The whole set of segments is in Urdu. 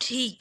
3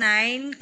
9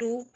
2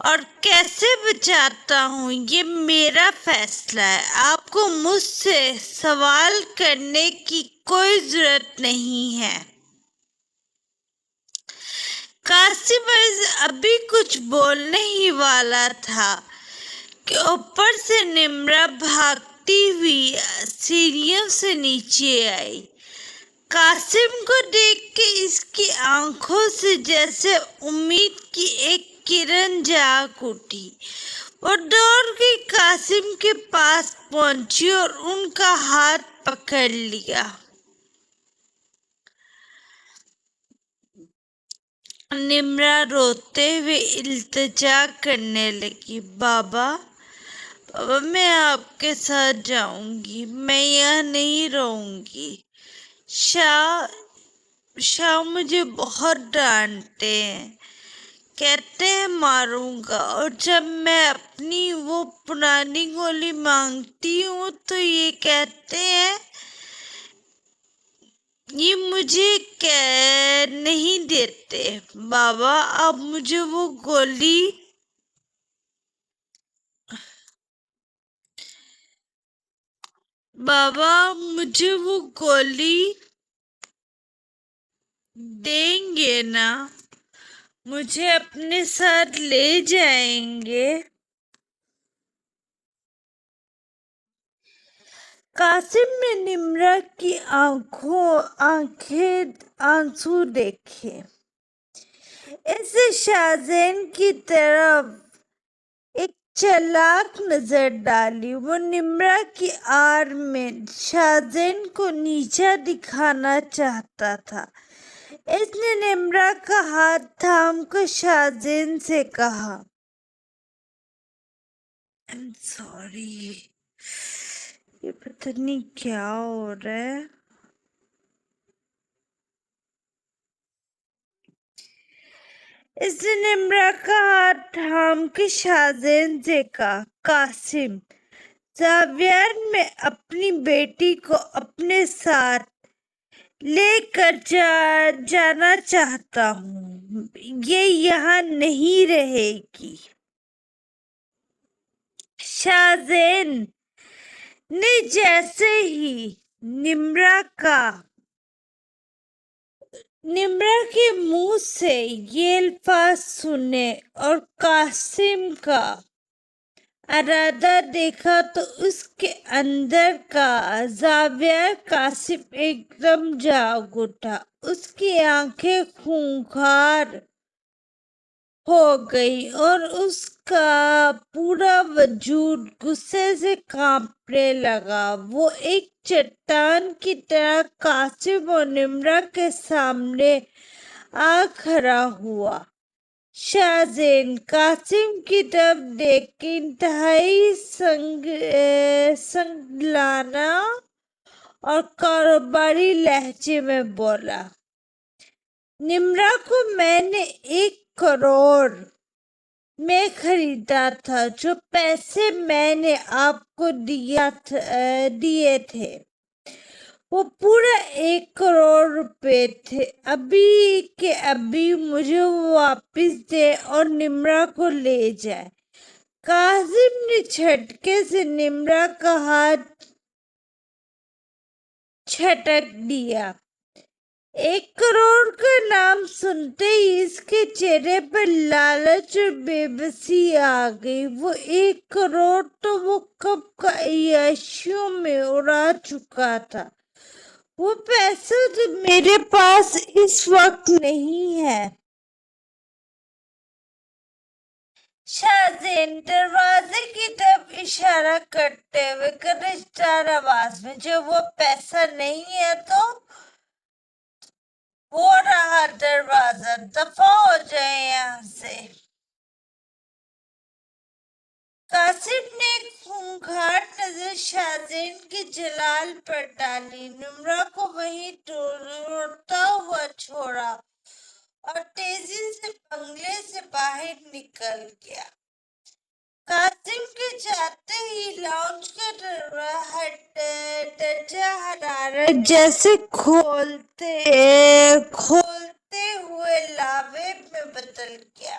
اور کیسے بچاتا ہوں یہ میرا فیصلہ ہے. آپ کو مجھ سے سوال کرنے کی کوئی ضرورت نہیں ہے. قاسم ابھی کچھ بولنے ہی والا تھا کہ اوپر سے نمرا بھاگتی ہوئی سیڑھیوں سے نیچے آئی. قاسم کو دیکھ کے اس کی آنکھوں سے جیسے امید کی ایک کرن جاگ اٹھی. وہ دوڑ کے قاسم کے پاس پہنچی اور ان کا ہاتھ پکڑ لیا. نمرا روتے ہوئے التجا کرنے لگی. بابا میں آپ کے ساتھ جاؤں گی، میں یہاں نہیں رہوں گی. شاہ مجھے بہت ڈانٹتے ہیں، کہتے ہیں ماروں گا، اور جب میں اپنی وہ پرانی گولی مانگتی ہوں تو یہ کہتے ہیں یہ مجھے نہیں دیتے. بابا آپ مجھے وہ گولی دیں گے نا؟ مجھے اپنے ساتھ لے جائیں گے؟ قاسم نے نمرا کی آنکھیں آنسو دیکھے. اسے شاہزین کی طرف ایک چالاک نظر ڈالی. وہ نمرا کی آڑ میں شاہزین کو نیچا دکھانا چاہتا تھا. اس نے نمرا کا ہاتھ تھام کر شاہزین سے کہا I'm sorry. یہ پتہ نہیں کیا ہو رہا ہے. اس نے نمرا کا ہاتھ تھام کے شاہزین سے کہا قاسم زاویہ میں اپنی بیٹی کو اپنے ساتھ لے کر جانا چاہتا ہوں، یہ یہاں نہیں رہے گی. شاہزین نے جیسے ہی نمرا کے منہ سے یہ الفاظ سنے اور قاسم کا ارادہ دیکھا تو اس کے اندر کا زاویہ قاسم ایک دم جاگ اٹھا. اس کی آنکھیں خونخوار ہو گئی اور اس کا پورا وجود غصے سے کانپنے لگا. وہ ایک چٹان کی طرح قاسم اور نمرا کے سامنے آ کھڑا ہوا. شاہزین قاسم کی طرف دیکھ کے انتہائی سنگلانا اور کاروباری لہجے میں بولا نمرا کو میں نے 1 کروڑ میں خریدا تھا. جو پیسے میں نے آپ کو دیے تھے وہ پورا 1 کروڑ روپے تھے. ابھی کے ابھی مجھے وہ واپس دے اور نمرا کو لے جائے. قاسم نے جھٹکے سے نمرا کا ہاتھ جھٹک دیا. 1 کروڑ کا نام سنتے ہی اس کے چہرے پر لالچ اور بے بسی آ گئی. وہ 1 کروڑ تو وہ کب کا عیاشیوں میں اڑا چکا تھا. وہ پیسہ تو میرے پاس اس وقت نہیں ہے. شاہزین دروازے کی طرف اشارہ کرتے ہوئے گرجدار آواز میں جب وہ پیسہ نہیں ہے تو وہ رہا دروازہ، دفع ہو جائے یہاں سے. قاسم نے ایک خونخوار نظر شاہزین کے جلال پر ڈالی. نمرا کو وہیں دوڑتا ہوا چھوڑا اور تیزی سے بنگلے سے باہر نکل گیا. قاسم کے جاتے ہی لاؤنج کا درجہ حرارت جیسے کھولتے ہوئے لاوے میں بدل گیا.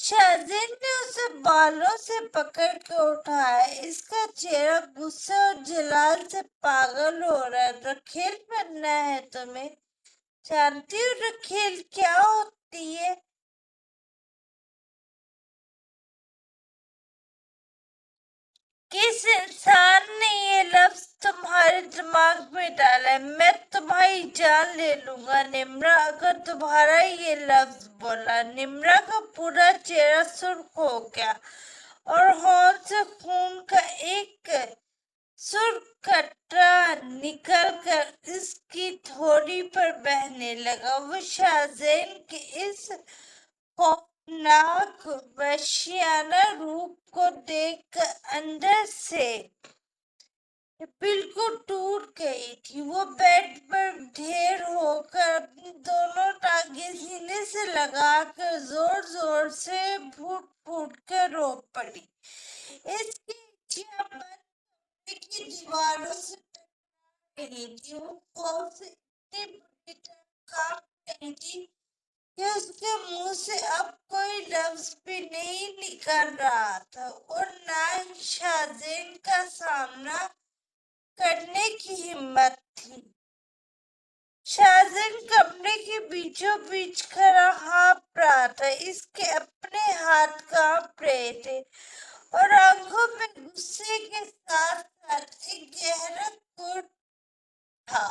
شاہزین نے اسے بالوں سے پکڑ کے اٹھایا. اس کا چہرہ غصے اور جلال سے پاگل ہو رہا ہے. رکھیل بننا ہے تمہیں؟ جانتی ہو رکھیل کیا ہوتی ہے؟ کس انسان نے یہ لفظ تمہارے دماغ میں ڈالا ہے؟ میں تمہاری جان لے لوں گا نمرا اگر تمہارا یہ لفظ بولا. نمرا کا پورا چہرہ سرخ ہو گیا اور ہونٹ سے خون کا ایک سرخ قطرہ نکل کر اس کی تھوڑی پر بہنے لگا. وہ شاہزین کے اس خوفناک وحشیانہ روپ کو دیکھ کر اندر سے بالکل ٹوٹ گئی تھی. وہ بیڈ پر ڈھیر ہو کر اپنی دونوں ٹانگیں سینے سے لگا کر زور زور سے پھوٹ پھوٹ کر رو پڑی. اس کی انگلیاں بند کمرے کی دیواروں سے ٹکرا رہی تھی. وہ خوف سے اتنی بری طرح کانپ رہی تھی کہ اس کے منہ سے اب کوئی لفظ بھی نہیں نکل رہا تھا اور نہ ہی شاہزین کا سامنا کرنے کی ہمت تھی. شاہزین کمرے کے بیچوں بیچ کھڑا ہانپ رہا تھا. اس کے اپنے ہاتھ کانپ رہے تھے اور آنکھوں میں غصے کے ساتھ ساتھ ایک گہرا غصہ تھا.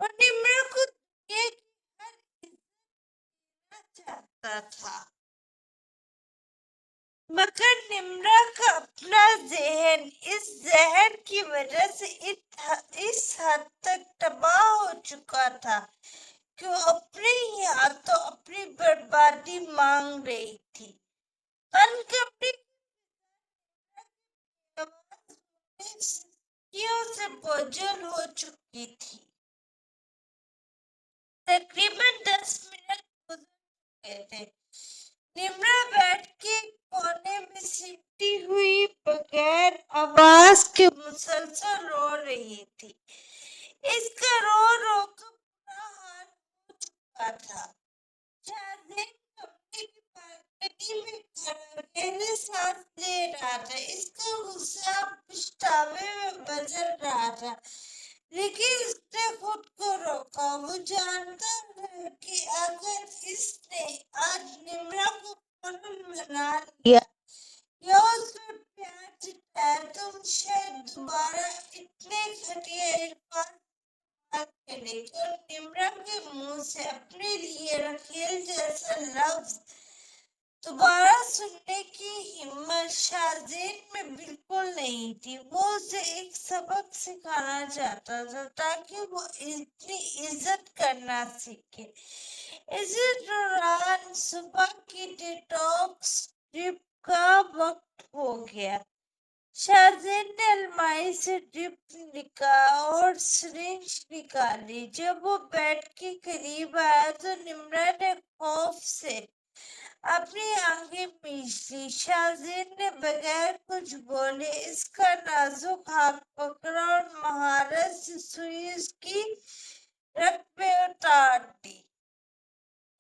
وہ نمرا کو دنیا کی ہر عزت دینا چاہتا تھا مگر نمرا کا اپنا ذہن اس زہر کی وجہ سے اس حد تک تباہ ہو چکا تھا کہ وہ اپنے ہی ہاتھوں اپنی بربادی مانگ رہی تھی. بند کمرے کی آواز سسکیوں سے بوجھل ہو چکی تھی. تقریباً 10 منٹ گزر چکے تھے. نمرا بیٹھ کے کونے میں سمٹی ہوئی بغیر آواز کے مسلسل رو رہی تھی. اس کا رو رو کا برا حال ہو چکا تھا. شاہزین کمرے کی بالکنی میں کھڑا گہرے سانس لے رہا تھا. اس کا غصہ پچھتاوے میں بدل رہا تھا لیکن اس نے خود کو روکا. وہ جانتا تھا کہ اگر اس نے آج نمرا کو فوراً منا لیا یا اس میں پیار جتایا تو شاید دوبارہ اتنے گھٹیا الفاظ کرے گی اور نمرا کے منہ سے اپنے لیے رکھیل جیسا لفظ دوبارہ سننے کی ہمت شاہزین میں بالکل نہیں تھی. وہ اسے ایک سبق سکھانا چاہتا تھا تاکہ وہ اتنی عزت کرنا سیکھے. اسی دوران صبح کی ڈیٹاکس ڈرپ کا وقت ہو گیا. شاہزین نے الماری سے ڈرپ اور سرنج نکالی. جب وہ بیڈ کے قریب آیا تو نمرا نے خوف سے اپنی آنکھیں میچ لی. شاہزین نے بغیر کچھ بولے اس کا نازک ہاتھ پکڑا اور مہارت سے سوئی اس کی رگ میں اتار دی.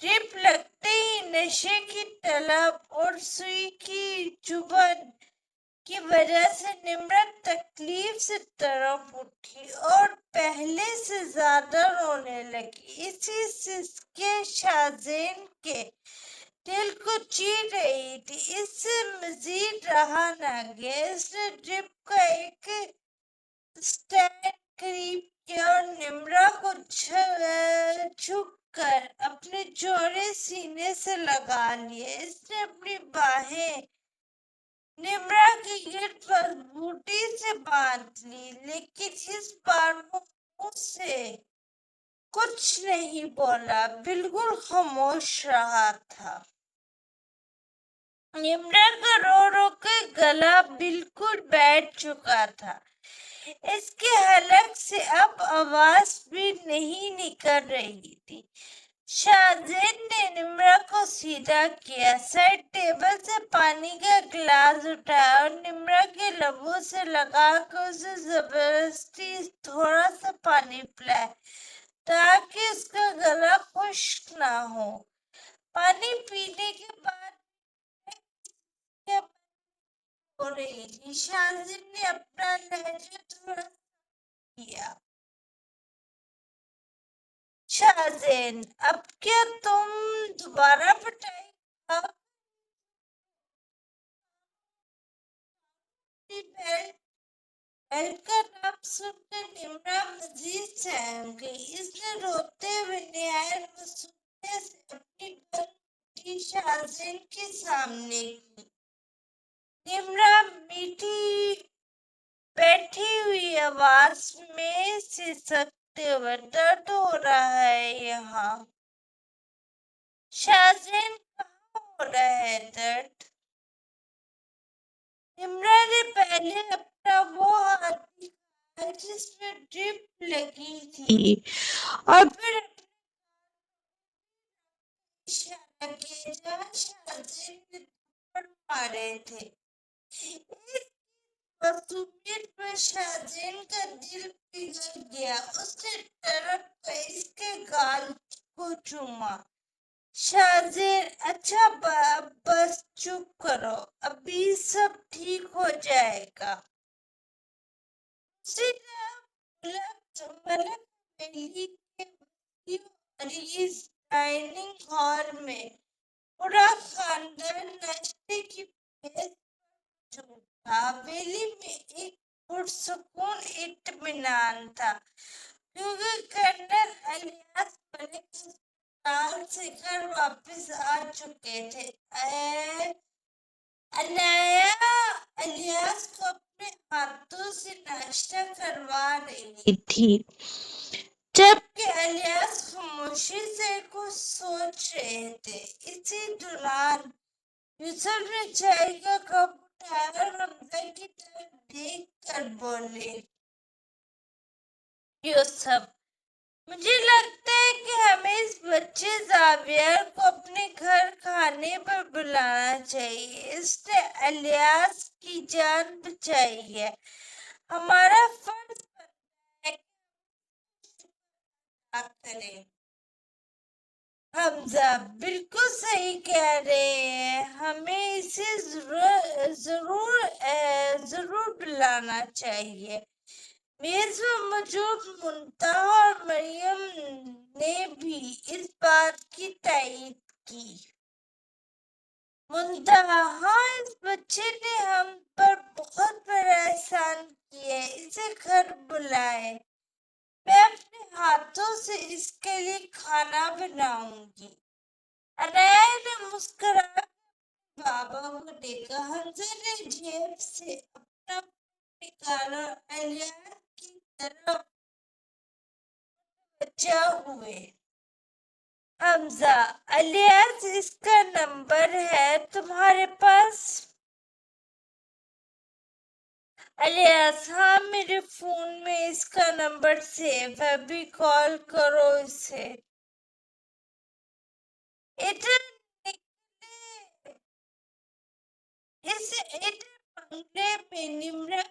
ڈرپ لگتے ہی نشے کی طلب اور سوئی کی چبھن کی وجہ سے نمرا تکلیف سے تڑپ اٹھی اور پہلے سے زیادہ رونے لگی. اسی سسکیاں شاہزین کے دل کو چیر رہی تھی. اس سے مزید رہا نہ گیا. اس نے ڈرپ کا ایک سٹینڈ قریب کیا اور نمرا کو جھک کر اپنے چوڑے سینے سے لگا لیا. اس نے اپنی باہیں نمرا کے گرد مضبوطی سے باندھ لی لیکن اس بار وہ منہ سے کچھ نہیں بولا. بالکل خاموش رہا تھا. نمرا کا رو رو کے گلا بالکل بیٹھ چکا تھا. اس کے حلق سے اب آواز بھی نہیں نکل رہی تھی. شاہزین نے نمرا کو سیدھا کیا. سائڈ ٹیبل سے پانی کا گلاس اٹھایا اور نمرا کے لبوں سے لگا کر اسے زبردستی تھوڑا سا پانی پلایا تاکہ اس کا گلا خشک نہ ہو. پانی پینے کے بعد ہو رہی تھی۔ شاذن نے اپنا لہجہ تھوڑا کیا۔ شاذن، اب کیا تم دوبارہ پٹائی بیل کا نام سن کر نمرا مزید سہم گئی۔ اس نے روتے ہوئے نہایت معصومیت سے اپنی بندی شاذن کے سامنے کی۔ نمرا میٹھی بیٹھی ہوئی آواز میں سسکتے ہوئے، درد ہو رہا ہے یہاں۔ شاذن، کہاں ہو رہا ہے درد؟ نمرا نے پہلے اپنا وہ ہاتھ دکھایا جس میں ڈرپ لگی تھی اور پھر اشارہ کیا جہاں شاذن نے تھپڑ مارے تھے۔ اس معصومیت پر شاذن کا دل پگھل گیا۔ اس نے تڑپ کر اس کے گال کو چوما۔ شاذن، اچھا بس چپ کرو، ابھی سب ٹھیک ہو جائے گا۔ دوسری طرف ملک حویلی کے وسیع و عریض ڈائننگ ہال میں پورا خاندان ناشتے کی میز پر موجود تھا۔ حویلی میں ایک پرسکون اطمینان تھا کیونکہ کرنل الیاس ملک اسپتال سے گھر واپس آ چکے تھے۔ انایا الیاس کو اپنے ہاتھوں سے ناشتہ کروا رہی تھی جبکہ الیاس خاموشی سے کچھ سوچ رہے تھے۔ اسی دوران یوسف نے چائے کا کپ اٹھایا اور حمزہ کی طرف دیکھ کر بولے، یوسف، مجھے لگتا ہے کہ ہمیں اس بچے زاویہ کو اپنے گھر کھانے پر بلانا چاہیے۔ اس نے الیاس کی جان بچائی ہے۔ ہمارا فرض بنتا ہے کہ ہم ادا کریں۔ حمزہ بالکل صحیح کہہ رہے ہیں، ہمیں اسے ضرور بلانا چاہیے۔ میز پر موجود منتہا اور مریم نے بھی اس بات کی تائید کی۔ منتہا، ہاں، اس بچے نے ہم پر بہت بڑا احسان کیا ہے، اسے گھر بلائیں، میں اپنے ہاتھوں سے اس کے لیے کھانا بناؤں گی۔ انایا نے مسکرا کر اپنے بابا کو دیکھا۔ حمزہ نے جیب سے اپنا فون نکالا اور الیاس کی طرف متوجہ ہوئے۔ حمزہ، الیاس، اس کا نمبر ہے تمہارے پاس؟ الیاس، ہاں، میرے فون میں اس کا نمبر سیو ہے، ابھی کال کرو اسے۔ ادھر بنگلے میں نمرا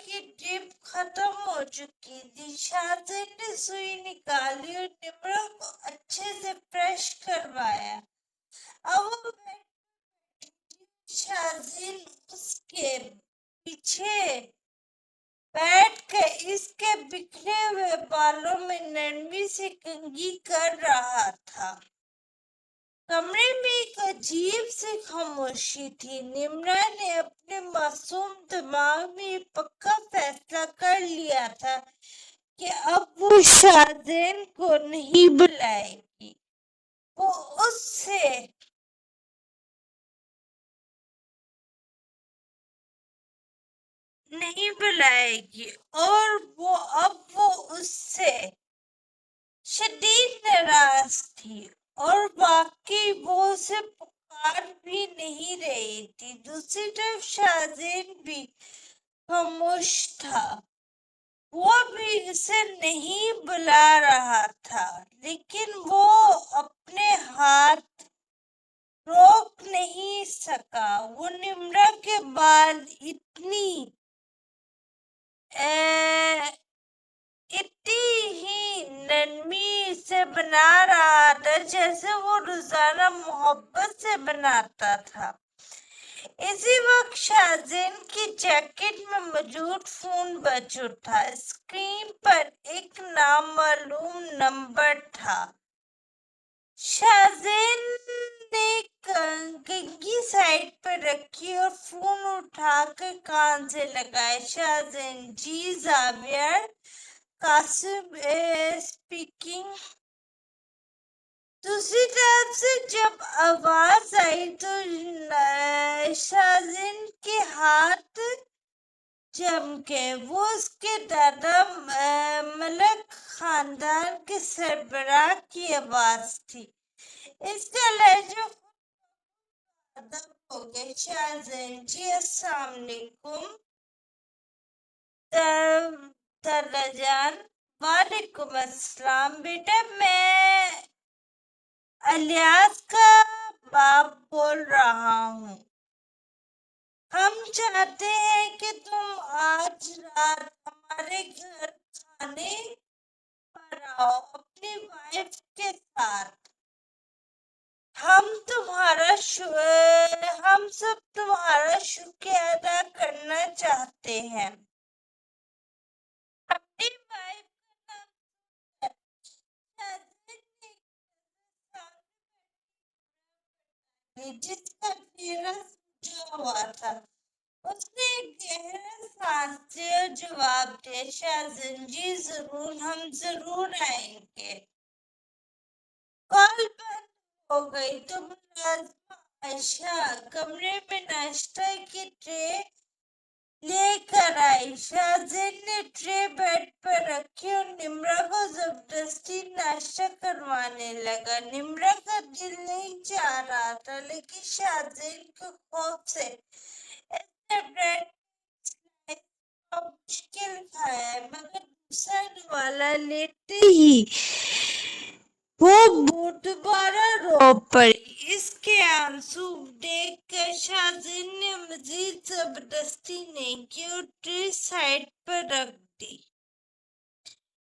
کی ڈرپ ختم ہو چکی تھی۔ شاذن نے سوئی نکالی اور نمرا کو اچھے سے فریش کروایا۔ اب وہ شاذن اس کے پیچھے بیٹھ کر اس کے بکھرے ہوئے بالوں میں نرمی سے کنگھی کر رہا تھا۔ کمرے میں ایک عجیب سی خاموشی تھی۔ نمرا نے اپنے معصوم دماغ میں یہ پکا فیصلہ کر لیا تھا کہ اب وہ شاذن کو نہیں بلائے گی، وہ اس سے نہیں بلائے گی اور اب وہ اس سے شدید ناراض تھی اور واقعی وہ اسے پکار بھی نہیں رہی تھی۔ دوسری طرف شاذن بھی خاموش تھا، وہ بھی اسے نہیں بلا رہا تھا، لیکن وہ اپنے ہاتھ روک نہیں سکا۔ وہ نمرا کے بال اتنی ہی نرمی سے بنا رہا تھا طرح جیسے وہ روزانہ محبت سے بناتا تھا۔ اسی وقت شاہزین کی جیکٹ میں موجود فون بج اٹھا۔ اسکرین پر ایک نامعلوم نمبر تھا۔ شاہزین نے کنگھی سائڈ پر رکھی اور فون اٹھا کر کان سے لگائے۔ شاہزین: جی زاویہ، قاسم اسپیکنگ۔ دوسری طرف سے جب آواز آئی تو شاہزین کے ہاتھ چمکے۔ وہ اس کے دادا ملک خاندان کے سربراہ کی آواز تھی۔ اس کا لہجہ ادب ہو گیا۔ شاہزین: جی السلام علیکم دادا جان۔ وعلیکم السلام بیٹا، میں الیاس کا باپ بول رہا ہوں۔ ہم چاہتے ہیں کہ تم آج رات ہمارے گھر کھانے پر آؤ اپنی وائف کے ساتھ۔ ہم سب تمہارا شکریہ ادا کرنا چاہتے ہیں۔ اپنی وائف کا نام جس کا چہرہ سجا ہوا تھا، اس نے گہرا سانس لیا اور جواب دیا: شاہزین جی ضرور، ہم ضرور آئیں گے۔ کال بند ہو گئی تو ملازمہ عائشہ کمرے میں ناشتہ کی ٹرے لے کر آئی۔ شاہزین نے ٹرے بیڈ پر رکھی اور نمرا کو زبردستی ناشتہ کروانے لگا۔ نمرا کا دل نہیں چاہ رہا تھا، لیکن شاہزین کے خوف سے اس نے بریڈ کا مشکل کھایا، مگر دوسرا نوالا لیتے ہی وہ دوبارہ رو پڑی۔ اس کے آنسو دیکھ کر شاہزین نے مزید زبردستی نہیں کی اور ٹرے سائڈ پر رکھ دی۔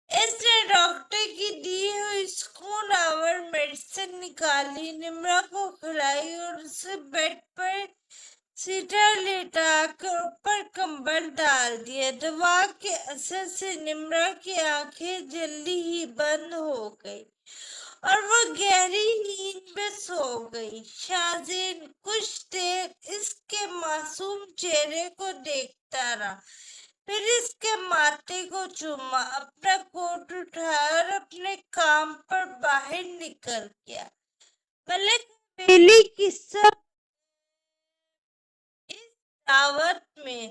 اس نے ڈاکٹر کی دی ہوئی سکون آور میڈیسن نکالی، نمرا کو کھلائی اور اسے بیڈ پر سیدھا لیٹا کر اوپر کمبل ڈال دیا۔ دوا کے اثر سے نمرا کی آنکھیں جلدی ہی بند ہو گئی اور وہ گہری نیند میں سو گئی۔ شاہزین کچھ دیر اس کے معصوم چہرے کو دیکھتا رہا، پھر اس کے ماتھے کو چوما، اپنا کوٹ اٹھایا اور اپنے کام پر باہر نکل گیا۔ ملک حویلی کی سب اس دعوت میں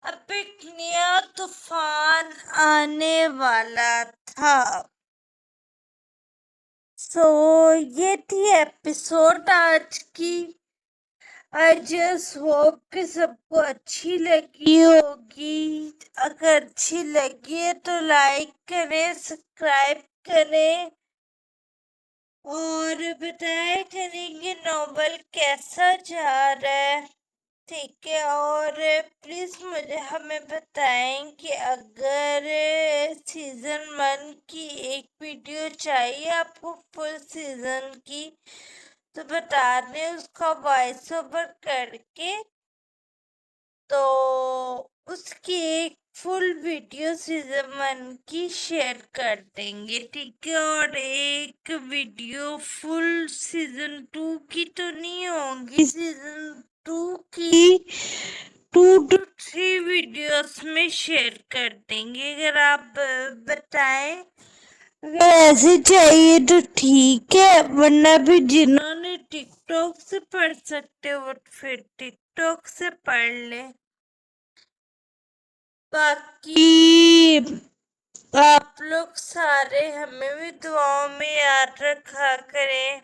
اب ایک نیا طوفان آنے والا تھا۔ یہ تھی ایپیسوڈ آج کی۔ I just hope کہ سب کو اچھی لگی ہوگی۔ اگر اچھی لگی ہے تو لائک کریں، سبسکرائب کریں اور بتایا کریں کہ ناول کیسا جا رہا ہے، ٹھیک ہے؟ اور پلیز ہمیں بتائیں کہ اگر سیزن 1 کی ایک ویڈیو چاہیے آپ کو فل سیزن کی تو بتا دیں، اس کا وائس اوور کر کے تو اس کی ایک فل ویڈیو سیزن 1 کی شیئر کر دیں گے، ٹھیک ہے؟ اور ایک ویڈیو فل سیزن 2 کی تو نہیں ہوگی، سیزن 2 کی 2 to 3 ویڈیوز میں شیئر کر دیں گے۔ اگر آپ بتائیں، اگر ایسے چاہیے تو ٹھیک ہے، ورنہ بھی جنہوں نے ٹک ٹاک سے پڑھ سکتے وہ پھر ٹک ٹاک سے پڑھ لیں۔ باقی آپ لوگ سارے ہمیں بھی دعاؤں میں یاد رکھا کریں۔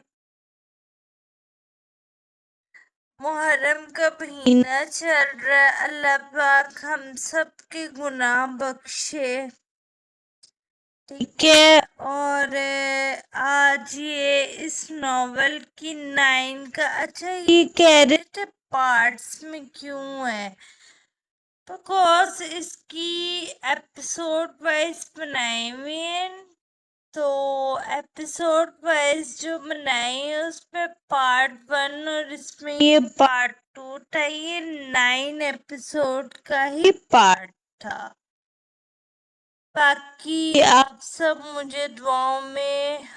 محرم کا مہینہ چل رہا ہے، اللہ پاک ہم سب کے گناہ بخشے، ٹھیک ہے؟ اور آج یہ اس ناول کی 9 کا اچھا یہ کہہ رہے تھے پارٹس میں کیوں ہے، بیکاز اس کی ایپیسوڈ وائز بنائے ہوئے ہیں تو ایپیسوڈ وائز جو بنائی ہے اس میں پارٹ 1 اور اس میں یہ پارٹ 2 تھا. یہ 9 ایپیسوڈ کا ہی پارٹ تھا. باقی آپ سب مجھے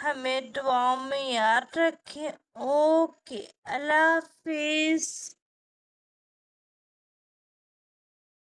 ہمیں دعاؤں میں یاد رکھیں. اوکے, اللہ حافظ.